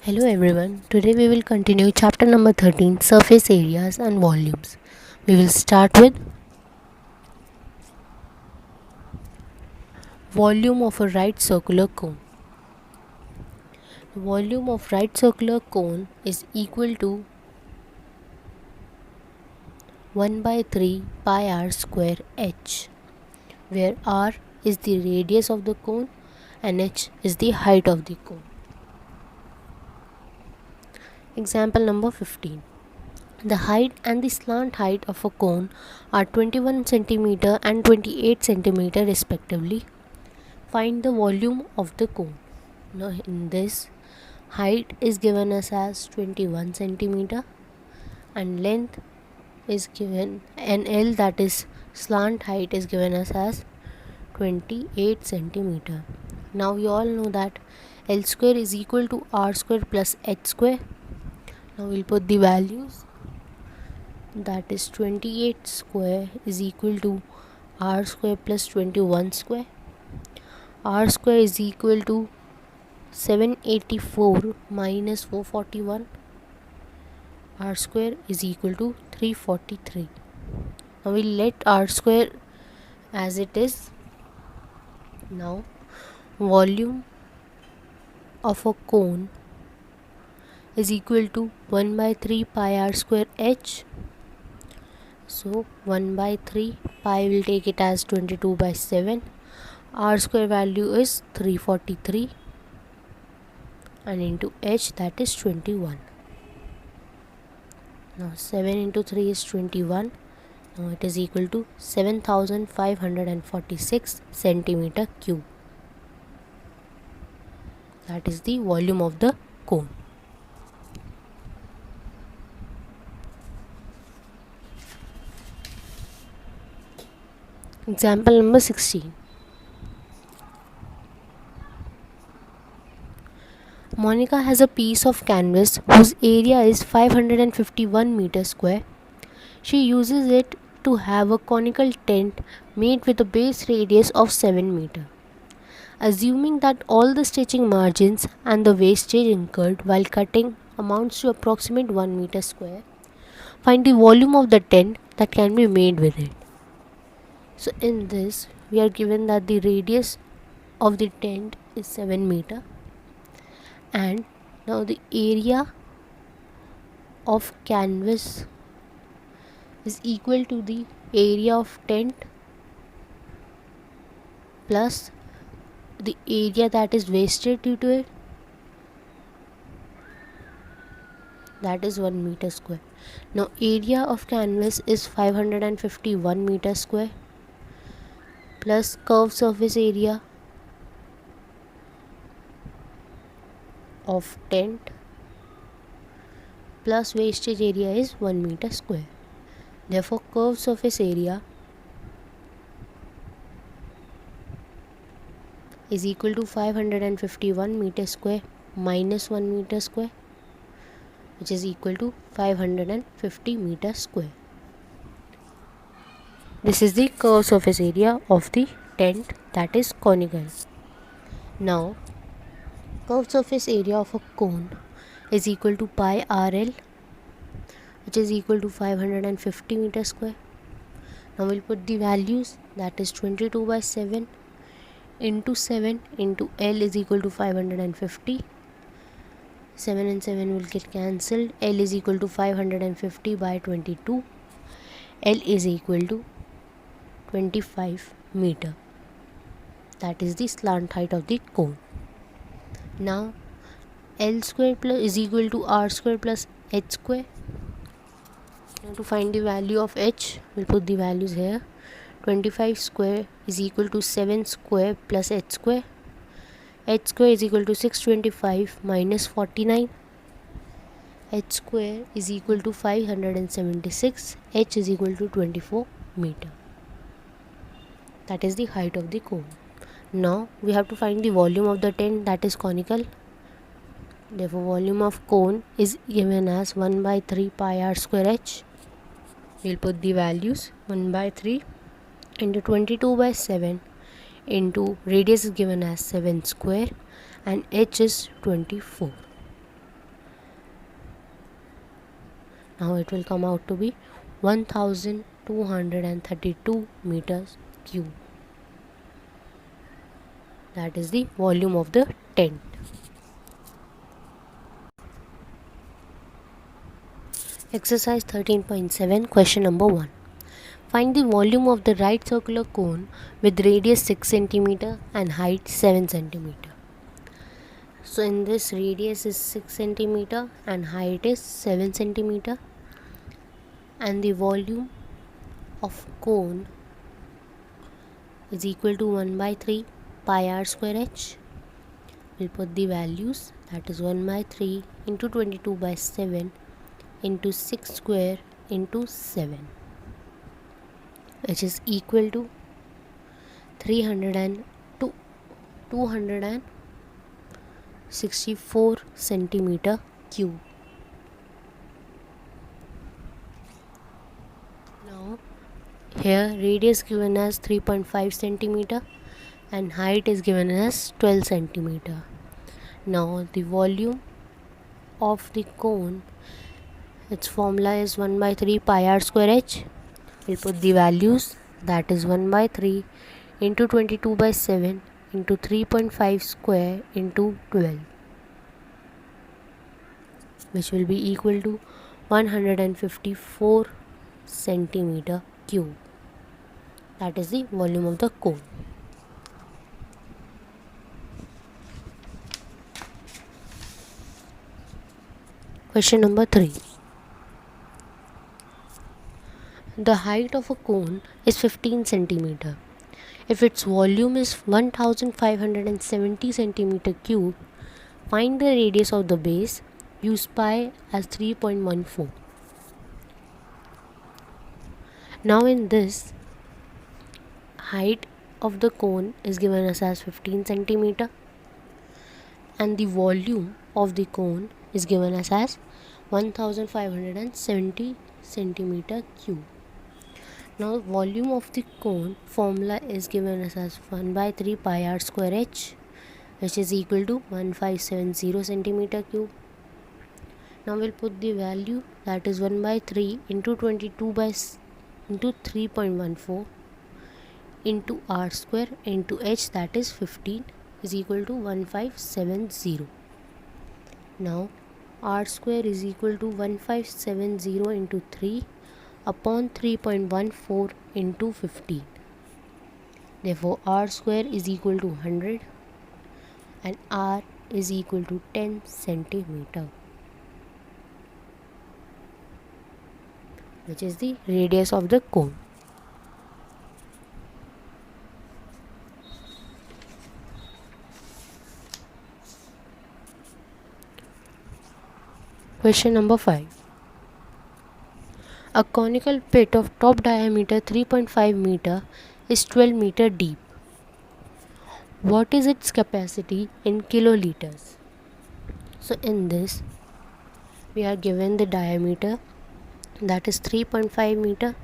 Hello everyone. Today we will continue chapter number 13, surface areas and volumes. We will start with volume of a right circular cone. The volume of right circular cone is equal to 1 by 3 pi r square h, where r is the radius of the cone and h is the height of the cone. Example number 15. The height and the slant height of a cone are 21 cm and 28 cm respectively. Find the volume of the cone. Now in this, height is given us as 21 cm and length is given, and L, that is slant height, is given us as 28 cm. Now we all know that L square is equal to R square plus H square. Now we'll put the values. That is 28 square is equal to R square plus 21 square. R square is equal to 784 minus 441. R square is equal to 343. Now we'll let R square as it is. Now volume of a cone is equal to 1 by 3 pi r square h. So 1 by 3 pi will take it as 22 by 7. R square value is 343 and into h, that is 21. Now 7 into 3 is 21. Now it is equal to 7546 centimeter cube. That is the volume of the cone. Example number 16. Monica has a piece of canvas whose area is 551 meters square. She uses it to have a conical tent made with a base radius of 7 meters. Assuming that all the stitching margins and the wastage incurred while cutting amounts to approximate 1 meter square, find the volume of the tent that can be made with it. So in this, we are given that the radius of the tent is 7 meter, and now the area of canvas is equal to the area of tent plus the area that is wasted due to it, that is 1 meter square. Now area of canvas is 551 meters square plus curved surface area of tent plus wastage area is 1 meter square. Therefore curved surface area is equal to 551 meters square minus 1 meter square, which is equal to 550 meters square. This is the curved surface area of the tent that is conical. Now curved surface area of a cone is equal to pi RL, which is equal to 550 meters square. Now we'll put the values, that is 22 by 7 into 7 into L is equal to 550. 7 and 7 will get cancelled. L is equal to 550 by 22. L is equal to 25 meter. That is the slant height of the cone. Now L square plus is equal to R square plus H square. Now to find the value of H, we'll put the values here. 25 square is equal to 7 square plus H square. H square is equal to 625 minus 49. H square is equal to 576. H is equal to 24 meter. That is the height of the cone. Now we have to find the volume of the tent that is conical. Therefore volume of cone is given as 1 by 3 pi r square h. We'll put the values. 1 by 3 into 22 by 7 into radius is given as 7 square and h is 24. Now it will come out to be 1232 meters cube. That is the volume of the tent. Exercise 13.7, question number 1. Find the volume of the right circular cone with radius 6 cm and height 7 cm. So in this, radius is 6 cm and height is 7 cm, and the volume of cone is equal to 1 by 3 pi r square h. We'll put the values, that is 1 by 3 into 22 by 7 into 6 square into 7, which is equal to 264 centimeter cube. Now here radius given as 3.5 centimeter and height is given as 12 centimeter. Now the volume of the cone, its formula is 1 by 3 pi r square h. We'll put the values, that is 1 by 3 into 22 by 7 into 3.5 square into 12, which will be equal to 154 centimeter cube. That is the volume of the cone. Question number 3. The height of a cone is 15 centimeter. If its volume is 1570 centimeter cube, find the radius of the base. Use pi as 3.14. Now in this, height of the cone is given us as 15 centimeter and the volume of the cone is given us as 1570 centimeter cube. Now volume of the cone formula is given us as 1 by 3 pi r square h, which is equal to 1570 centimeter cube. Now we'll put the value, that is 1 by 3 into 22 by into 3.14 into r square into h, that is 15, is equal to 1570. Now r square is equal to 1570 into 3 upon 3.14 into 15. Therefore r square is equal to 100 and r is equal to 10 centimeter, which is the radius of the cone. Question number 5. A conical pit of top diameter 3.5 meter is 12 meter deep. What is its capacity in kiloliters? So in this, we are given the diameter, that is 3.5 meter.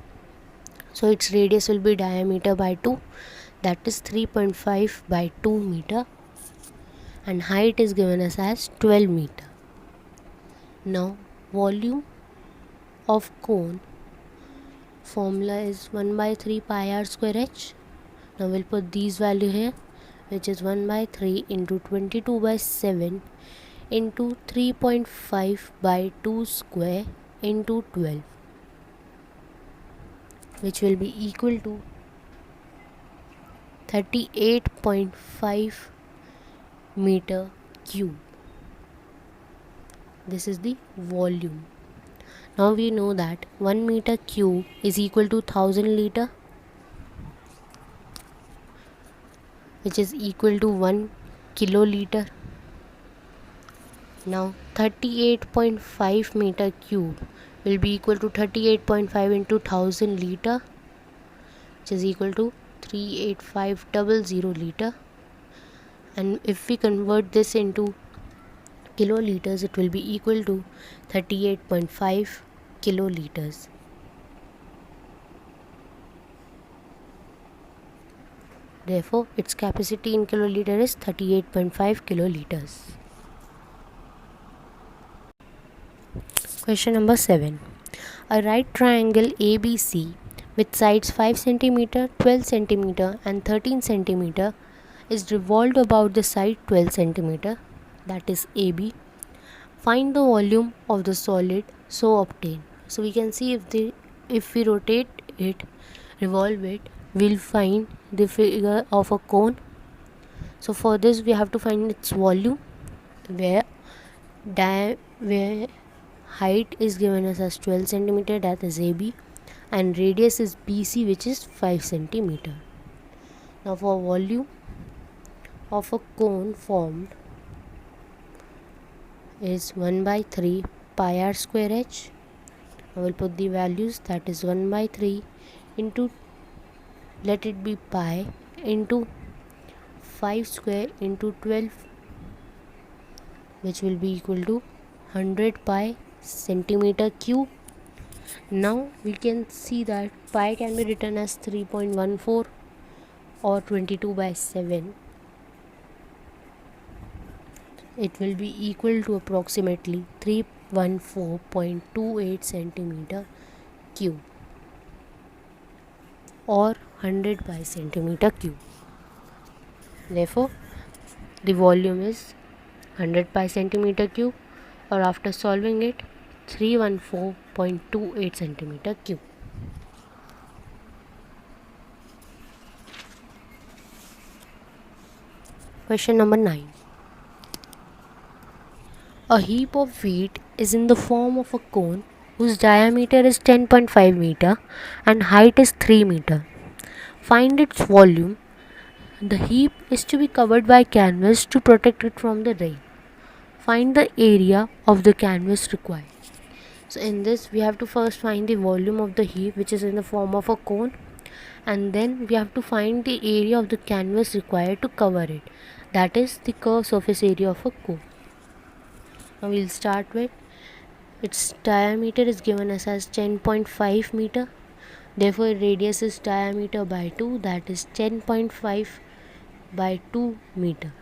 So its radius will be diameter by 2, that is 3.5 by 2 meter, and height is given us as 12 meter. Now volume of cone formula is 1 by 3 pi r square h. Now we'll put these value here, which is 1 by 3 into 22 by 7 into 3.5 by 2 square into 12, which will be equal to 38.5 meter cube. This is the volume. Now we know that 1 meter cube is equal to 1000 liter, which is equal to 1 kiloliter. Now 38.5 meter cube will be equal to 38.5 into 1000 liter, which is equal to 38500 liter. And if we convert this into kiloliters, it will be equal to 38.5 kiloliters. Therefore, its capacity in kiloliter is 38.5 kiloliters. Question number 7. A right triangle ABC with sides 5 cm, 12 cm and 13 cm is revolved about the side 12 cm, that is AB. Find the volume of the solid so obtained. So we can see if we rotate it, revolve it, we'll find the figure of a cone. So for this we have to find its volume, where height is given us as 12 cm, that is AB, and radius is BC, which is 5 cm. Now for volume of a cone formed is 1 by 3 pi r square h. I will put the values, that is 1 by 3 into, let it be pi, into 5 square into 12, which will be equal to 100 pi centimeter cube. Now we can see that pi can be written as 3.14 or 22 by 7. It will be equal to approximately 314.28 centimeter cube or 100 by centimeter cube. Therefore, the volume is 100 by centimeter cube, or after solving it, 314.28 centimeter cube. Question number 9. A heap of wheat is in the form of a cone whose diameter is 10.5 meter and height is 3 meter. Find its volume. The heap is to be covered by canvas to protect it from the rain. Find the area of the canvas required. So in this we have to first find the volume of the heap, which is in the form of a cone, and then we have to find the area of the canvas required to cover it, that is the curved surface area of a cone. Now we'll start with its diameter is given us as 10.5 meter. Therefore radius is diameter by 2, that is 10.5 by 2 meter,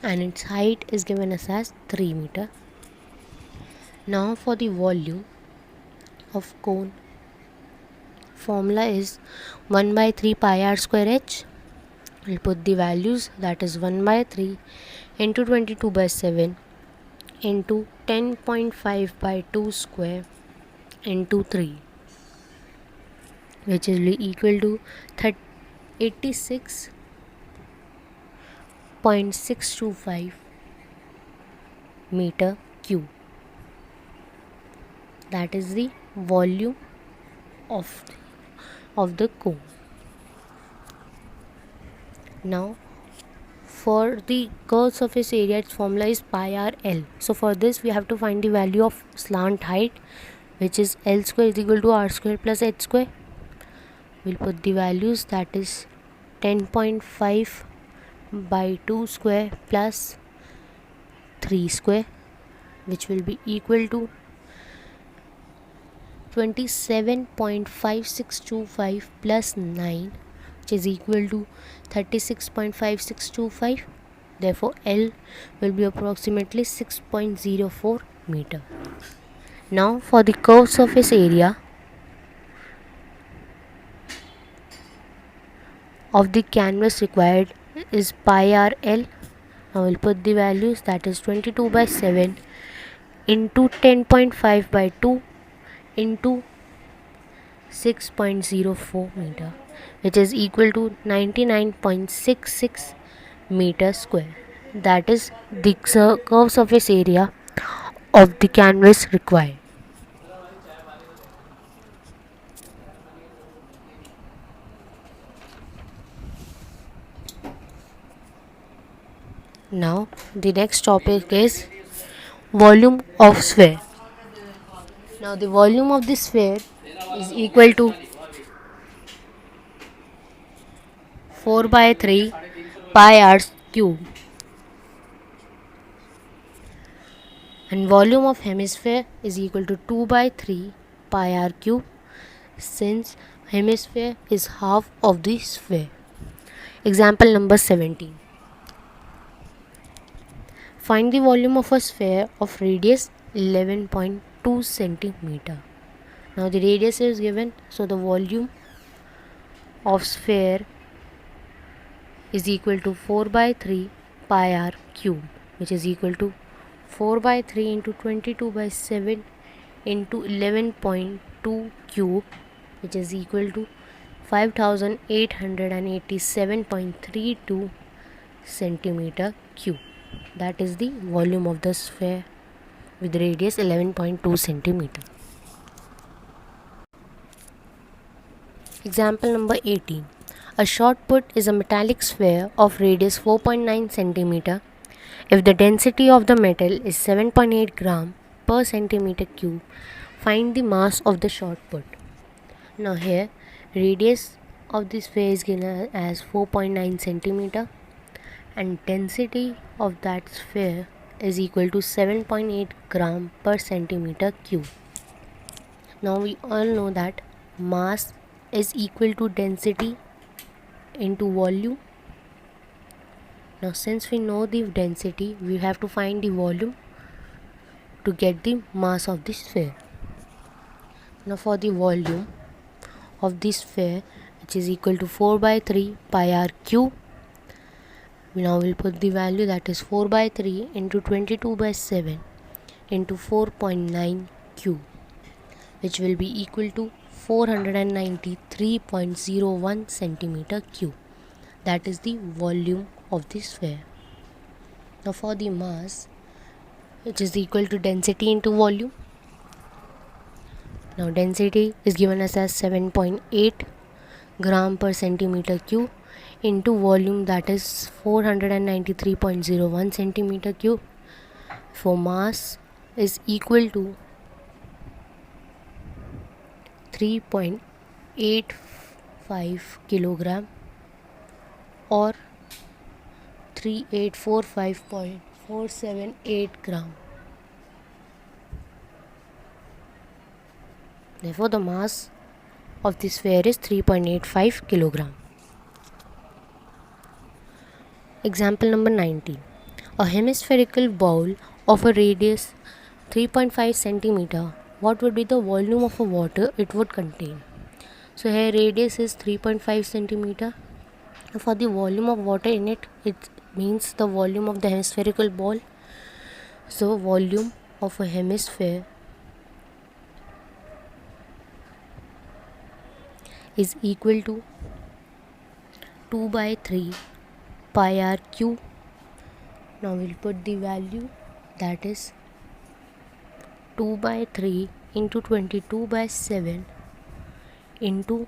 and its height is given us as 3 meter. Now for the volume of cone, formula is 1 by 3 pi r square h. We'll put the values, that is 1 by 3 into 22 by 7 into 10.5 by 2 square into 3, which will be equal to 86.625 meter cube. That is the volume of the cone. Now for the curved surface area, its formula is pi r L. So for this we have to find the value of slant height, which is L square is equal to r square plus h square. We'll put the values, that is 10.5 by 2 square plus 3 square, which will be equal to 27.5625 plus 9, which is equal to 36.5625. Therefore L will be approximately 6.04 meter. Now for the curved surface area of the canvas required is pi r L. Now we'll put the values, that is 22 by 7 into 10.5 by 2 into 6.04 meter, which is equal to 99.66 meter square. That is the curved surface area of the canvas required. Now the next topic is volume of sphere. Now the volume of the sphere is equal to 4 by 3 pi r cube, and volume of hemisphere is equal to 2 by 3 pi r cube, since hemisphere is half of the sphere. Example number 17. Find the volume of a sphere of radius 11.2 centimeter. Now the radius is given, so the volume of sphere is equal to 4 by 3 pi r cube, which is equal to 4 by 3 into 22 by 7 into 11.2 cube, which is equal to 5887.32 centimeter cube. That is the volume of the sphere with radius 11.2 centimeter. Example number 18. A shot put is a metallic sphere of radius 4.9 centimeter. If the density of the metal is 7.8 gram per centimeter cube, find the mass of the shot put. Now here, radius of this sphere is given as 4.9 centimeter and density of that sphere is equal to 7.8 gram per centimeter cube. Now we all know that mass is equal to density into volume. Now since we know the density, we have to find the volume to get the mass of the sphere. Now for the volume of this sphere, which is equal to 4 by 3 pi r cube, now we'll put the value, that is 4 by 3 into 22 by 7 into 4.9 cube, which will be equal to 493.01 centimeter cube. That is the volume of the sphere. Now for the mass, which is equal to density into volume. Now density is given as 7.8 gram per centimeter cube into volume, that is 493.01 centimeter cube. For mass is equal to 3.85 kilogram or 3845.478 gram. Therefore the mass of the sphere is 3.85 kilogram. Example number 19. A hemispherical bowl of a radius 3.5 centimeter. What would be the volume of a water it would contain? So here radius is 3.5 centimeter. For the volume of water in it, it means the volume of the hemispherical ball. So volume of a hemisphere is equal to 2 by 3 pi r cube. Now we'll put the value, that is 2 by 3 into 22 by 7 into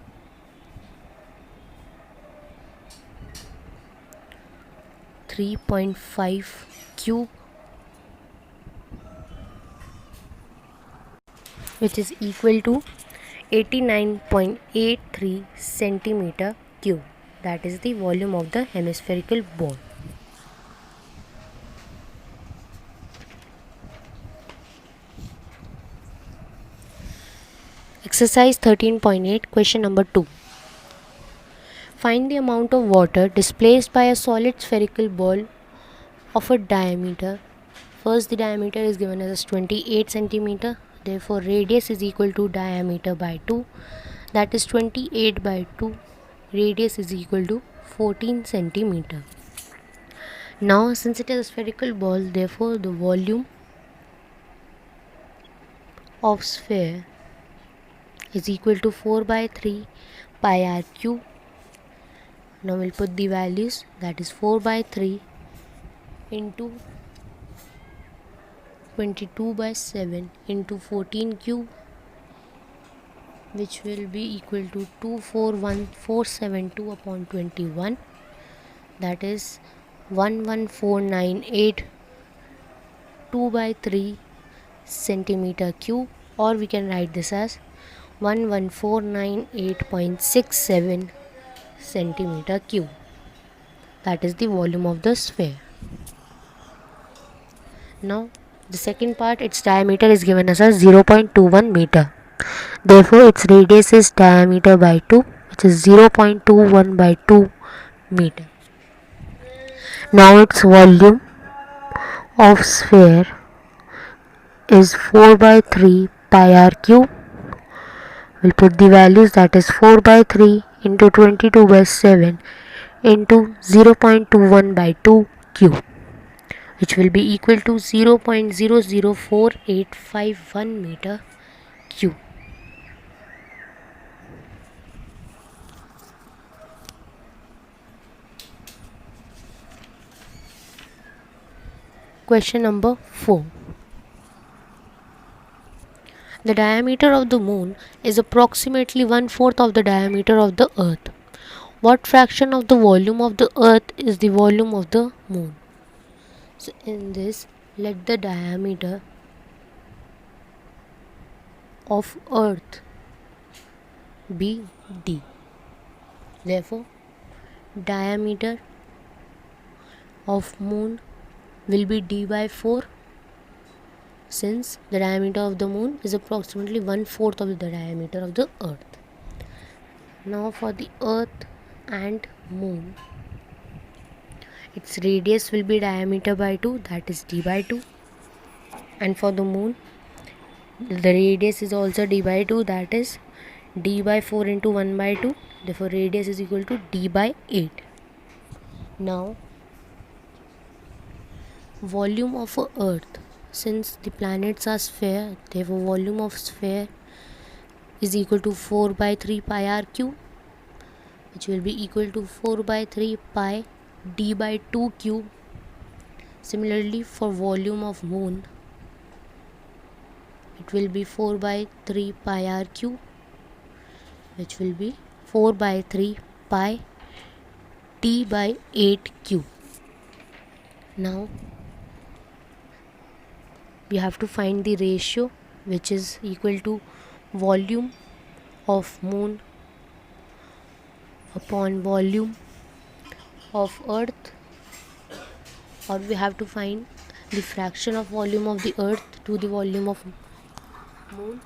3.5 cube, which is equal to 89.83 centimeter cube. That is the volume of the hemispherical ball. Exercise 13.8, question number 2. Find the amount of water displaced by a solid spherical ball of a diameter. First, the diameter is given as 28 centimeter. Therefore, radius is equal to diameter by 2. That is 28 by 2. Radius is equal to 14 centimeter. Now, since it is a spherical ball, therefore the volume of sphere is equal to 4 by 3 pi r cube. Now we'll put the values, that is 4 by 3 into 22 by 7 into 14 cube, which will be equal to 241,472 upon 21, that is 11498 2 by 3 centimeter cube, or we can write this as 11498.67 centimeter cube. That is the volume of the sphere. Now the second part, its diameter is given as 0.21 meter. Therefore its radius is diameter by 2, which is 0.21 by 2 meter. Now its volume of sphere is 4 by 3 pi r cube. We'll put the values, that is 4 by 3 into 22 by 7 into 0.21 by 2 cube, which will be equal to 0.004851 meter cube. Question number 4. The diameter of the moon is approximately 1/4 of the diameter of the earth. What fraction of the volume of the earth is the volume of the moon? So in this, let the diameter of earth be d. Therefore, diameter of moon will be d by 4, since the diameter of the moon is approximately 1/4 of the diameter of the earth. Now for the earth and moon, its radius will be diameter by 2, that is d by 2, and for the moon the radius is also d by 2, that is d by 4 into 1 by 2. Therefore radius is equal to d by 8. Now volume of a earth, since the planets are sphere, therefore volume of sphere is equal to 4 by 3 pi r cube, which will be equal to 4 by 3 pi d by 2 cube. Similarly for volume of moon, it will be 4 by 3 pi r cube, which will be 4 by 3 pi d by 8 cube. Now we have to find the ratio, which is equal to volume of moon upon volume of earth, or we have to find the fraction of volume of the earth to the volume of moon.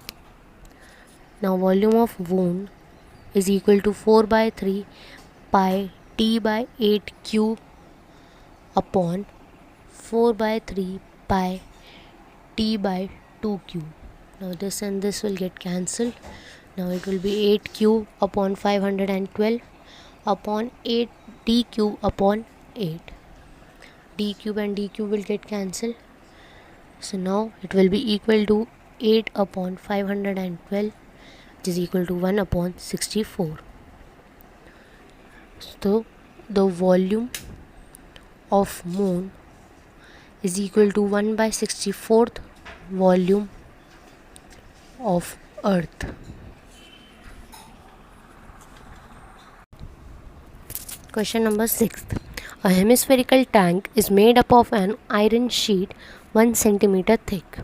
Now volume of moon is equal to 4 by 3 pi t by 8 cube upon 4 by 3 pi t by 2 cube. Now this and this will get cancelled. Now it will be 8 cube upon 512 upon 8 d cube upon 8. D cube and d cube will get cancelled. So now it will be equal to 8 upon 512, which is equal to 1 upon 64. So the volume of moon is equal to 1 by 64th volume of earth. Question number 6. A hemispherical tank is made up of an iron sheet 1 centimeter thick.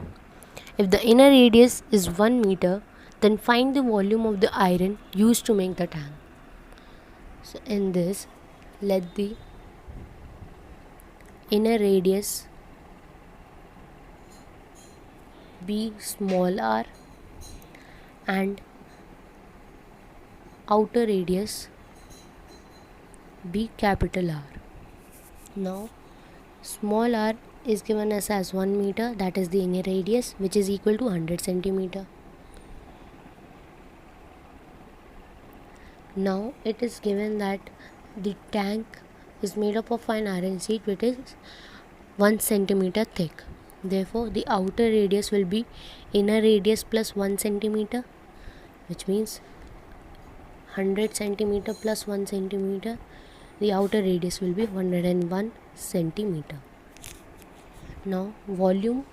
If the inner radius is 1 meter, then find the volume of the iron used to make the tank. So in this, let the inner radius be small r and outer radius be capital R. Now small r is given us as 1 meter, that is the inner radius, which is equal to 100 centimeter. Now it is given that the tank is made up of an iron sheet which is 1 centimeter thick. Therefore the outer radius will be inner radius plus 1 centimeter, which means 100 centimeter plus 1 centimeter. The outer radius will be 101 centimeter. Now volume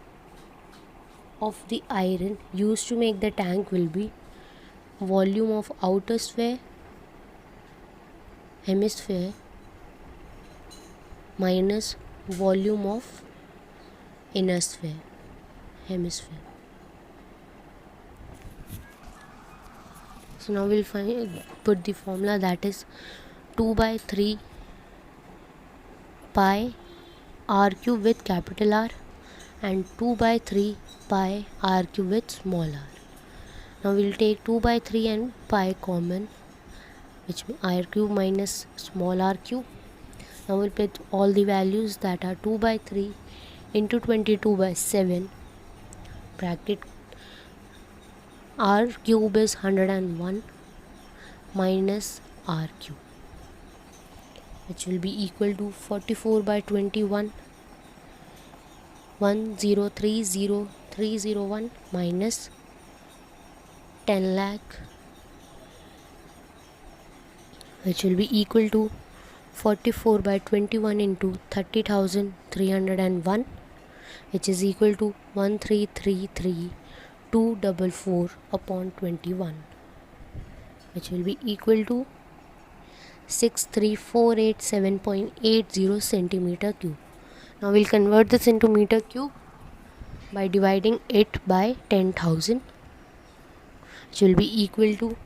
of the iron used to make the tank will be volume of outer sphere, hemisphere, minus volume of inner sphere, hemisphere. So now we'll put the formula, that is 2 by 3 pi r cube with capital R and 2 by 3 pi r cube with small r. Now we'll take 2 by 3 and pi common, which means r cube minus small r cube. Now we'll put all the values, that are 2 by 3 into 22 by 7 bracket R cube is 101 minus R cube, which will be equal to 44 by 21, 1030301 minus 10 lakh, which will be equal to 44 by 21 into 30,301, which is equal to 1333,244 upon 21, which will be equal to 63487.80 centimeter cube. Now we'll convert this into meter cube by dividing it by 10,000, which will be equal to,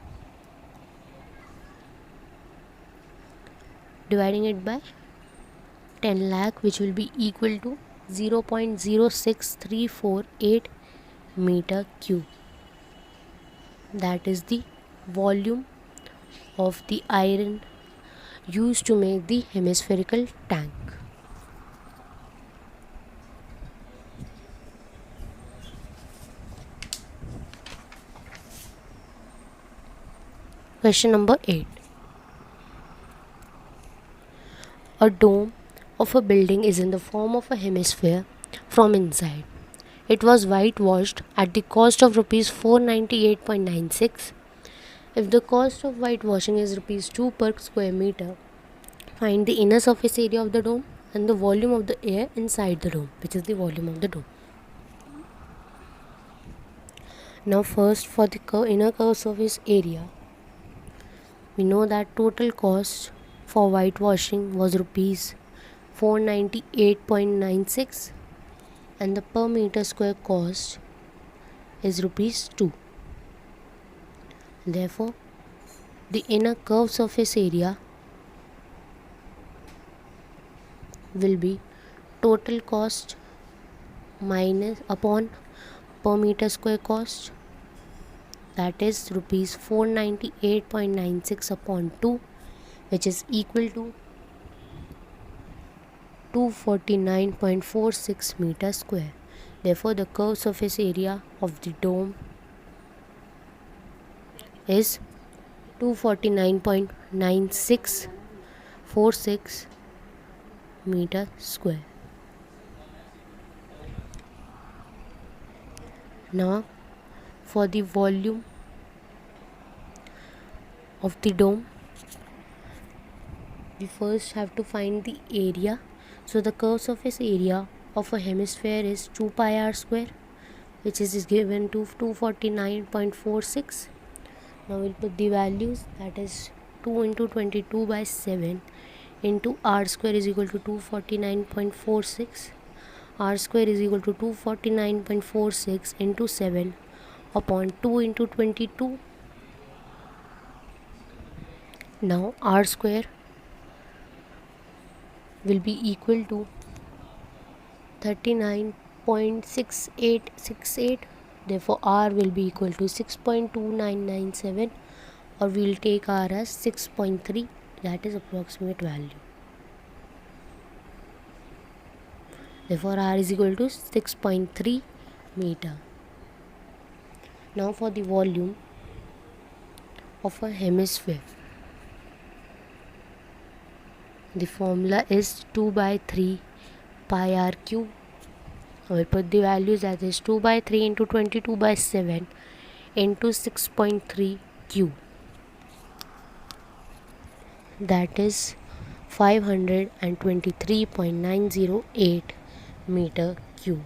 dividing it by 10 lakh, which will be equal to 0.06348 meter cube. That is the volume of the iron used to make the hemispherical tank. Question number 8. A dome of a building is in the form of a hemisphere from inside. It was whitewashed at the cost of rupees 498.96. If the cost of whitewashing is rupees 2 per square meter, find the inner surface area of the dome and the volume of the air inside the dome, which is the volume of the dome. Now first, for the inner curved surface area, we know that total cost for whitewashing was rupees 498.96 and the per meter square cost is rupees 2. Therefore, the inner curved surface area will be total cost minus upon per meter square cost, that is rupees 498.96 upon 2, which is equal to 249.46 meter square. Therefore, the curved surface area of the dome is 249.9646 meter square. Now, for the volume of the dome, we first have to find the area. So the curved surface area of a hemisphere is 2 pi r square, which is given to 249.46. Now we'll put the values, that is 2 into 22 by 7 into r square is equal to 249.46. R square is equal to 249.46 into 7 upon 2 into 22. Now r square will be equal to 39.6868. Therefore, r will be equal to 6.2997, or we will take r as 6.3, that is approximate value. Therefore, r is equal to 6.3 meter. Now for the volume of a hemisphere, the formula is 2 by 3 pi r cube. I will put the values, that is 2 by 3 into 22 by 7 into 6.3 cube, that is 523.908 meter cube.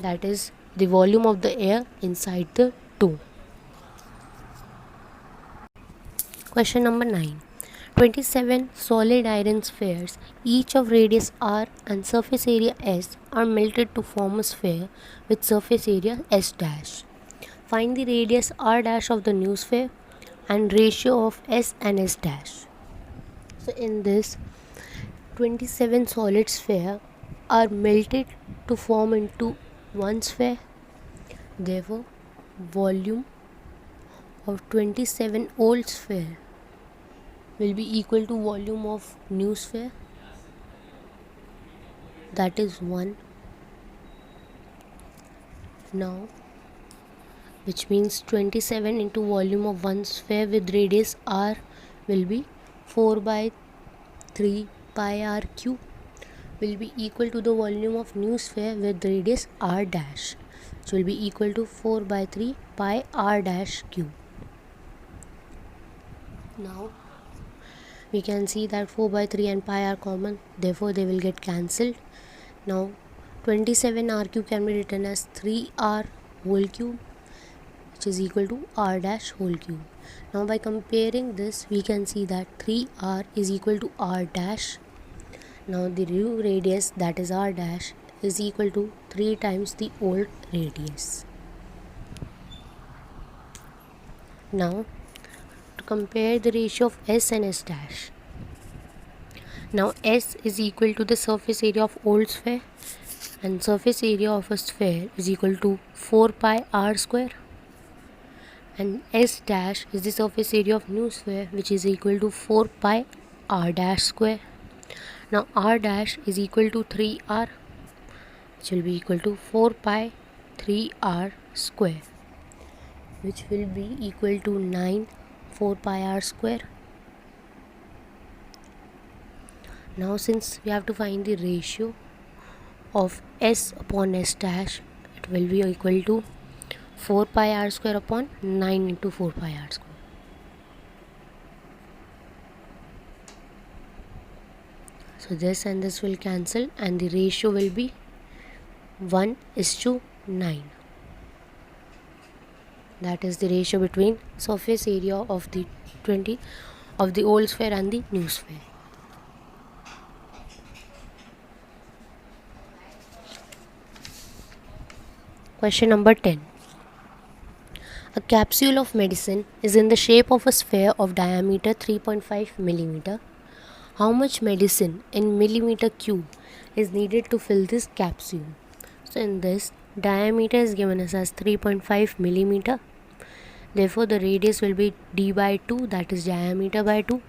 That is the volume of the air inside the dome. Question number 9. 27 solid iron spheres, each of radius r and surface area s, are melted to form a sphere with surface area s dash. Find the radius r dash of the new sphere and ratio of s and s dash. So in this, 27 solid spheres are melted to form into one sphere. Therefore, volume of 27 old sphere will be equal to volume of new sphere, that is 1. Now which means 27 into volume of one sphere with radius r will be 4 by 3 pi r cube will be equal to the volume of new sphere with radius r dash, which will be equal to 4 by 3 pi r dash cube. Now we can see that 4 by 3 and pi are common, therefore they will get cancelled. Now 27 r cube can be written as 3r whole cube, which is equal to r dash whole cube. Now by comparing this, we can see that 3r is equal to r dash. Now the new radius, that is r dash, is equal to 3 times the old radius. Now to compare the ratio of S and S dash. Now S is equal to the surface area of old sphere, and surface area of a sphere is equal to 4 pi r square, and S dash is the surface area of new sphere, which is equal to 4 pi r dash square. Now r dash is equal to 3r, which will be equal to 4 pi 3r square, which will be equal to 9 4 pi r square. Now since we have to find the ratio of S upon S dash, it will be equal to 4 pi r square upon 9 into 4 pi r square. So this and this will cancel, and the ratio will be 1:9. That is the ratio between surface area of the old sphere and the new sphere. Question number 10. A capsule of medicine is in the shape of a sphere of diameter 3.5 millimeter. How much medicine in millimeter cube is needed to fill this capsule? So in this, diameter is given us as 3.5 millimeter. Therefore the radius will be d by 2, that is diameter by 2.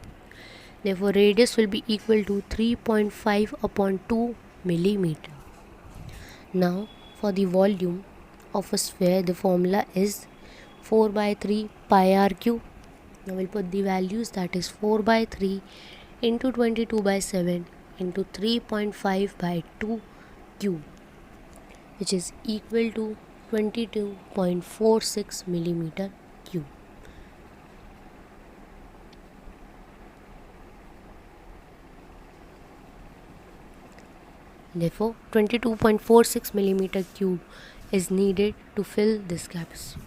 Therefore radius will be equal to 3.5 upon 2 millimeter. Now for the volume of a sphere, the formula is 4 by 3 pi r cube. Now we'll put the values, that is 4 by 3 into 22 by 7 into 3.5 by 2 cube, which is equal to 22.46 millimeter cube. Therefore 22.46 millimeter cube is needed to fill this capacity.